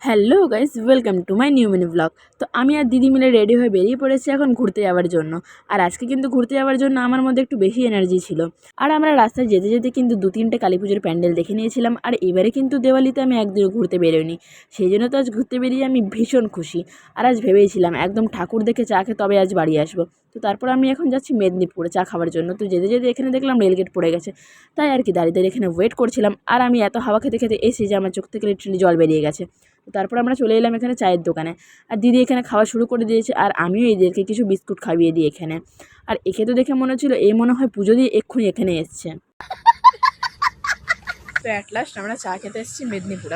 Hello guys, welcome to my new mini blog. তো আমি আর দিদি মিলে রেডি হয়ে বেরিয়ে পড়েছি এখন ঘুরতে যাওয়ার জন্য। আর আজকে কিন্তু ঘুরতে যাওয়ার জন্য আমার মধ্যে একটু বেশি এনার্জি ছিল। আর আমরা রাস্তায় যেতে যেতে কিন্তু 2-3টে কালী পুজোর প্যান্ডেল দেখে নিয়েছিলাম। আর এবারে কিন্তু দেওয়ালিতে আমি একদিনও ঘুরতে বেরোইনি, সেই জন্য তো আজ ঘুরতে বেরিয়ে আমি ভীষণ খুশি। আর আজ ভেবেছিলাম একদম ঠাকুর দেখে চা খেয়ে তবে আজ বাড়ি আসবো। তো তারপর আমি এখন যাচ্ছি মেদিনীপুরে চা খাওয়ার জন্য। তো যেতে যেতে এখানে দেখলাম রেলগেট পড়ে গেছে, তাই আর কি দাঁড়িয়ে দাঁড়িয়ে এখানে ওয়েট করছিলাম। আর আমি এত হাওয়া খেতে খেতে এসে যে আমার চোখ থেকে লিটারালি জল বেরিয়ে গেছে। তারপর আমরা চলে এলাম এখানে চায়ের দোকানে। আর দিদি এখানে খাওয়া শুরু করে দিয়েছে, আর আমিও এদেরকে কিছু বিস্কুট খাইয়ে দিই এখানে। আর একে তো দেখে মনে হচ্ছিলো এই মনে হয় পুজো দিয়ে এক্ষুনি এখানে এসছে। তো অ্যাট লাস্ট আমরা চা খেতে এসেছি মেদিনীপুর।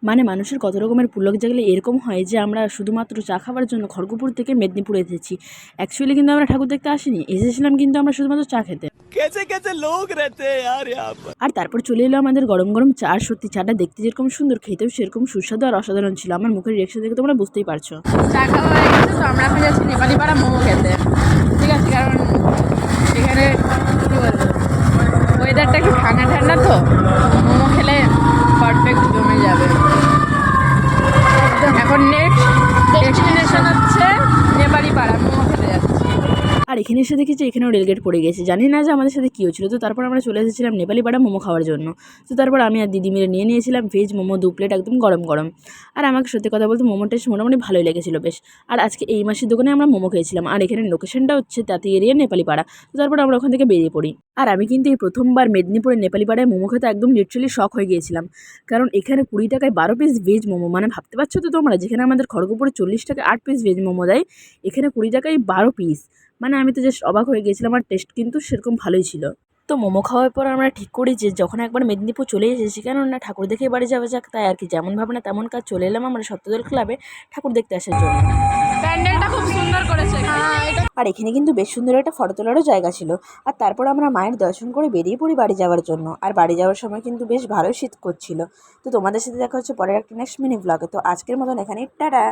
মানে মানুষের কত রকমের পুলক জাগলে এরকম হয় যে আমরা শুধুমাত্র চা খাওয়ার জন্য খড়গপুর থেকে মেদিনীপুর এসেছি। অ্যাকচুয়ালি কিন্তু আমরা ঠাকুর দেখতে আসিনি, এসেছিলাম কিন্তু আমরা শুধুমাত্র চা খেতে। कैसे कैसे लोग रहते हैं यार यहाँ पर। আর তারপর চলে এলো আমাদের গরম গরম চা। আর সত্যি চাটা দেখতে যেরকম সুন্দর, খেতেও সেরকম সুস্বাদু আর অসাধারণ ছিল। আমার মুখের রিয়াকশন দেখে তোমরা বুঝতেই পারছো। চা খাওয়া হয়ে গেছে, তো আমরা এখন যাচ্ছি নেপালি পাড়া মোমো খেতে। ঠিক আছে, কারণ এখানে কী বলবো, ওয়েদারটা একটু ঠান্ডা ঠান্ডা, তো মোমো খেলে পারফেক্ট জমে যাবে। এখন নেক্সট ডেস্টিনেশন হচ্ছে নেপালি পাড়া, মোমো খেতে যাচ্ছি। আর এখানে এসে দেখেছি এখানেও রেলগেট পড়ে গেছে, জানি না যে আমাদের সাথে কী হচ্ছিলো। তো তারপর আমরা চলে এসেছিলাম নেপালি পাড়া মোমো খাওয়ার জন্য। তো তারপর আমি আর দিদি মিলে নিয়ে নিয়েছিলাম ভেজ মোমো 2 প্লেট একদম গরম গরম। আর আমাকে সত্যি কথা বলতে মোমো টেস্ট মোটামুটি ভালোই লেগেছিলো বেশ। আর আজকে এই মাসের দোকানে আমরা মোমো খেয়েছিলাম। আর এখানে লোকেশনটা হচ্ছে তাঁতি এরিয়া নেপালি পাড়া। তো তারপর আমরা ওখান থেকে বেরিয়ে পড়ি। আর আমি কিন্তু এই প্রথমবার মেদিনীপুরে নেপালি পাড়ায় মোমো খেতে একদম লিটারালি শক হয়ে গিয়েছিলাম, কারণ এখানে 20 টাকায় 12 পিস ভেজ মোমো। মানে ভাবতে পারছো তো তোমরা, যেখানে আমাদের খড়গপুরে 40 টাকায় 8 পিস ভেজ মোমো দেয়, এখানে 20 টাকায় 12 পিস। মানে আমি তো জাস্ট অবাক হয়ে গিয়েছিলাম। আর টেস্ট কিন্তু সেরকম ভালোই ছিল। তো মোমো খাওয়ার পর আমরা ঠিক করি যে যখন একবার মেদিনীপুর চলে এসেছি, কেন না ঠাকুর দেখে বাড়ি যাওয়া যাক, তাই আর কি যেমন ভাবনা তেমন কাজ, চলে এলাম আমরা সত্যদল ক্লাবে ঠাকুর দেখতে আসার জন্য। প্যান্ডেলটা খুব সুন্দর করেছে। আর এখানে কিন্তু বেশ সুন্দর একটা ফটো তোলারও জায়গা ছিল। আর তারপর আমরা মায়ের দর্শন করে বেরিয়ে পড়ি বাড়ি যাওয়ার জন্য। আর বাড়ি যাওয়ার সময় কিন্তু বেশ ভালোই শীত করছিল। তো তোমাদের সাথে দেখা হচ্ছে পরের একটা নেক্সট মিনি ব্লগে। তো আজকের মতন এখানেই টাটা।